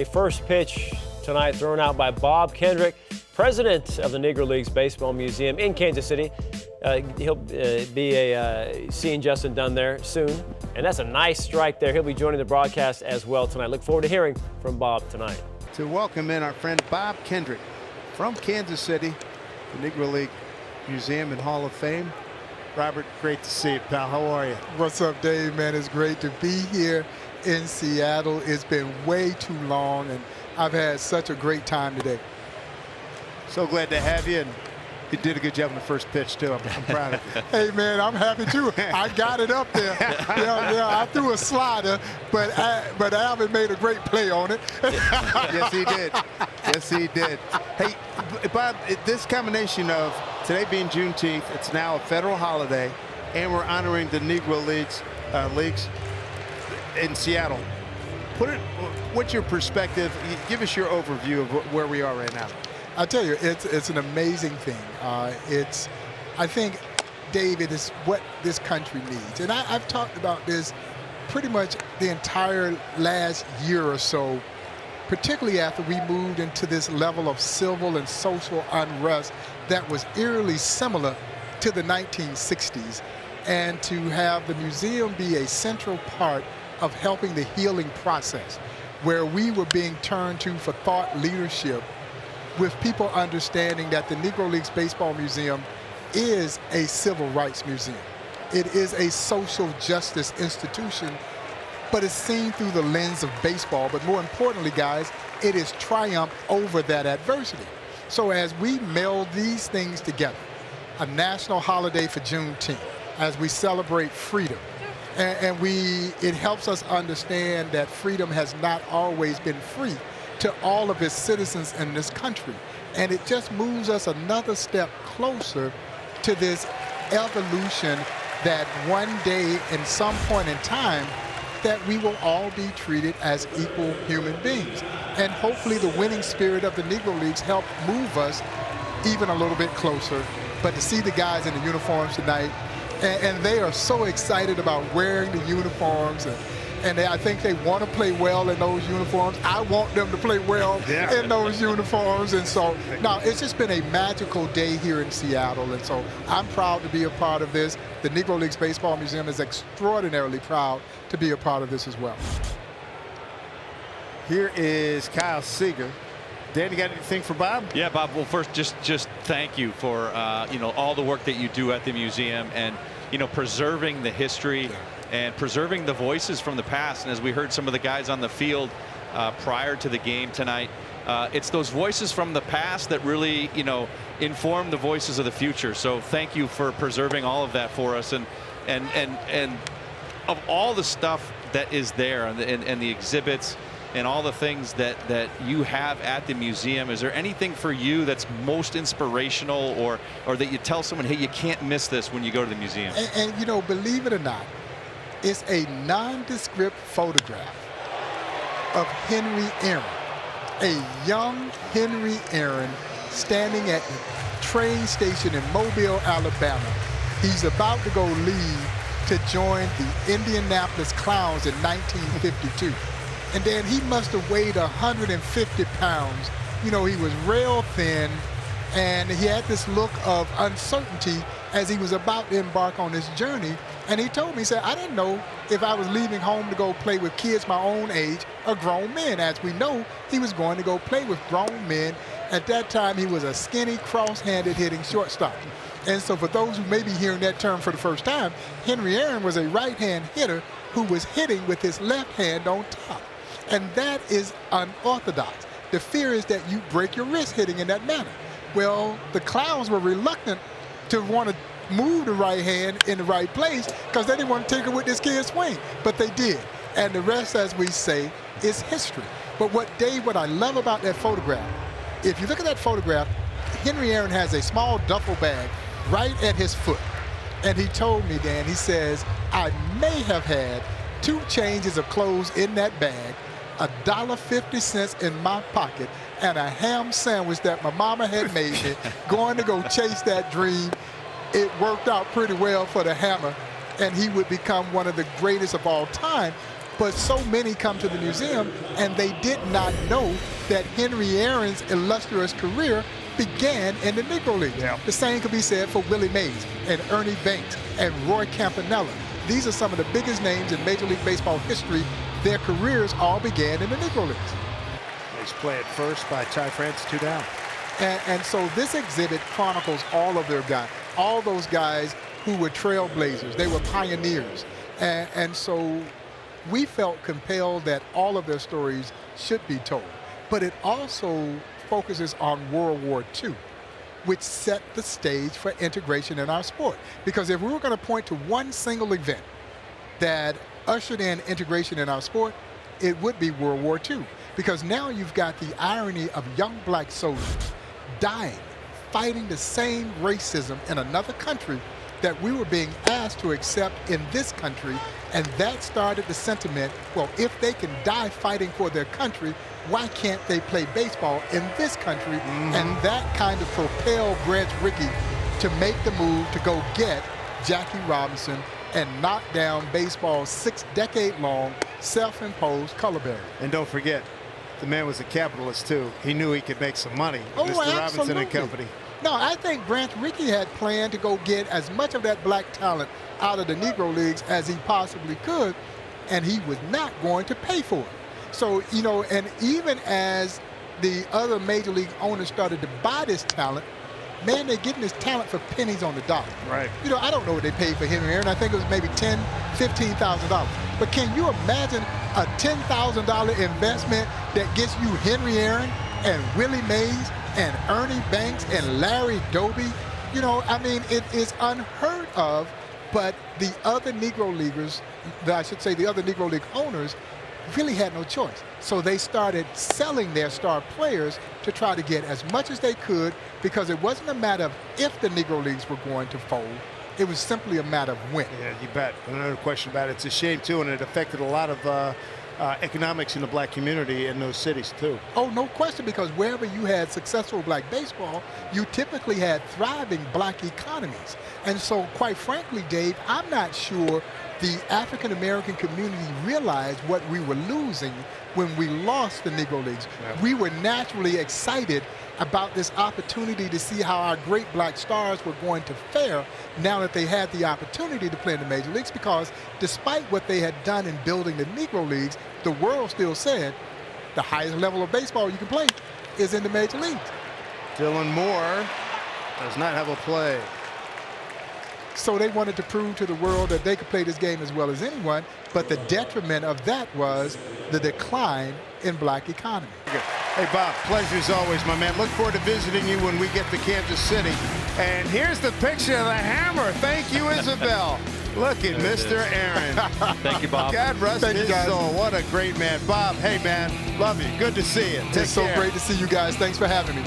A first pitch tonight thrown out by Bob Kendrick, president of the Negro Leagues Baseball Museum in Kansas City. He'll be seeing Justin Dunn there soon. And that's a nice strike there. He'll be joining the broadcast as well tonight. Look forward to hearing from Bob tonight. To welcome in our friend Bob Kendrick from Kansas City, the Negro League Museum and Hall of Fame. Robert, great to see you, pal. How are you? What's up, Dave, man? It's great to be here in Seattle. It's been way too long, and I've had such a great time today. So glad to have you, and you did a good job in the first pitch, too. I'm proud of you. Hey, man, I'm happy, too. I got it up there. I threw a slider, but Alvin made a great play on it. Yes, he did. Yes, he did. Hey, Bob, this combination of today being Juneteenth, it's now a federal holiday, and we're honoring the Negro leagues in Seattle. What's your perspective? Give us your overview of where we are right now. I tell you, it's an amazing thing. I think, David, is what this country needs. And I've talked about this pretty much the entire last year or so, particularly after we moved into this level of civil and social unrest that was eerily similar to the 1960s. And to have the museum be a central part of helping the healing process, where we were being turned to for thought leadership, with people understanding that the Negro Leagues Baseball Museum is a civil rights museum. It is a social justice institution, but it's seen through the lens of baseball. But more importantly, guys, it is triumph over that adversity. So as we meld these things together, a national holiday for Juneteenth, as we celebrate freedom, and it helps us understand that freedom has not always been free to all of its citizens in this country. And it just moves us another step closer to this evolution that one day, in some point in time, that we will all be treated as equal human beings. And hopefully the winning spirit of the Negro Leagues help move us even a little bit closer. But to see the guys in the uniforms tonight, and they are so excited about wearing the uniforms, and I think they want to play well in those uniforms. I want them to play well in those uniforms. And so, now, it's just been a magical day here in Seattle. And so I'm proud to be a part of this. The Negro Leagues Baseball Museum is extraordinarily proud to be a part of this as well. Here is Kyle Seager. Dan, you got anything for Bob? Yeah, Bob. Well, first, just thank you for all the work that you do at the museum, and preserving the history and preserving the voices from the past. And as we heard some of the guys on the field prior to the game tonight, it's those voices from the past that really inform the voices of the future. So thank you for preserving all of that for us. And of all the stuff that is there, and the exhibits and all the things that you have at the museum, is there anything for you that's most inspirational, or that you tell someone, hey, you can't miss this when you go to the museum? And believe it or not, it's a nondescript photograph of Henry Aaron, a young Henry Aaron standing at the train station in Mobile, Alabama. He's about to go leave to join the Indianapolis Clowns in 1952. And then he must have weighed 150 pounds. He was rail thin, and he had this look of uncertainty as he was about to embark on this journey. And he told me, he said, I didn't know if I was leaving home to go play with kids my own age or grown men. As we know, he was going to go play with grown men. At that time, he was a skinny, cross-handed hitting shortstop. And so for those who may be hearing that term for the first time, Henry Aaron was a right-hand hitter who was hitting with his left hand on top. And that is unorthodox. The fear is that you break your wrist hitting in that manner. Well, the Clowns were reluctant to want to move the right hand in the right place because they didn't want to tinker with this kid's swing. But they did. And the rest, as we say, is history. But what I love about that photograph, if you look at that photograph, Henry Aaron has a small duffel bag right at his foot. And he told me, Dan, he says, I may have had 2 changes of clothes in that bag, $1.50 in my pocket, and a ham sandwich that my mama had made me, going to go chase that dream. It worked out pretty well for the Hammer, and he would become one of the greatest of all time. but so many come to the museum and they did not know that Henry Aaron's illustrious career began in the Negro Leagues. Yeah. The same could be said for Willie Mays and Ernie Banks and Roy Campanella. These are some of the biggest names in Major League Baseball history. Their careers all began in the Negro Leagues. Nice play at first by Ty France, 2 down. And so this exhibit chronicles all of their guys, all those guys who were trailblazers. They were pioneers. And so we felt compelled that all of their stories should be told. But it also focuses on World War II, which set the stage for integration in our sport. Because if we were going to point to one single event that ushered in integration in our sport, it would be World War II. Because now you've got the irony of young black soldiers dying, fighting the same racism in another country that we were being asked to accept in this country. And that started the sentiment, well, if they can die fighting for their country, why can't they play baseball in this country? And that kind of propelled Branch Rickey to make the move to go get Jackie Robinson and knock down baseball's 6-decade-long self-imposed color barrier. And don't forget, the man was a capitalist, too. He knew he could make some money. Oh, Mr. Robinson and company. No, I think Branch Rickey had planned to go get as much of that black talent out of the Negro Leagues as he possibly could, and he was not going to pay for it. So, you know, and even as the other major league owners started to buy this talent, man, they're getting this talent for pennies on the dollar. Right. You know, I don't know what they paid for Henry Aaron. I think it was maybe $10,000, $15,000. But can you imagine a $10,000 investment that gets you Henry Aaron and Willie Mays and Ernie Banks and Larry Doby? You know, I mean, it is unheard of. But the other Negro Leaguers, I should say the other Negro League owners, really had no choice. So they started selling their star players to try to get as much as they could, because it wasn't a matter of if the Negro Leagues were going to fold. It was simply a matter of when. Yeah, you bet. No question about it. It's a shame, too, and it affected a lot of economics in the black community in those cities, too. Oh, no question, because wherever you had successful black baseball, you typically had thriving black economies. And so, quite frankly, Dave, I'm not sure the African-American community realized what we were losing when we lost the Negro Leagues. Yeah. We were naturally excited about this opportunity to see how our great black stars were going to fare now that they had the opportunity to play in the major leagues, because despite what they had done in building the Negro Leagues, the world still said the highest level of baseball you can play is in the major leagues. Dylan Moore does not have a play. So they wanted to prove to the world that they could play this game as well as anyone, but the detriment of that was the decline in black economy. Hey, Bob, pleasure as always, my man. Look forward to visiting you when we get to Kansas City. And here's the picture of the hammer. Thank you, Isabel. Look at Mr. Aaron. Thank you, Bob. God rest his soul. What a great man. Bob, hey, man, love you. Good to see you. Take care. It's so great to see you guys. Thanks for having me.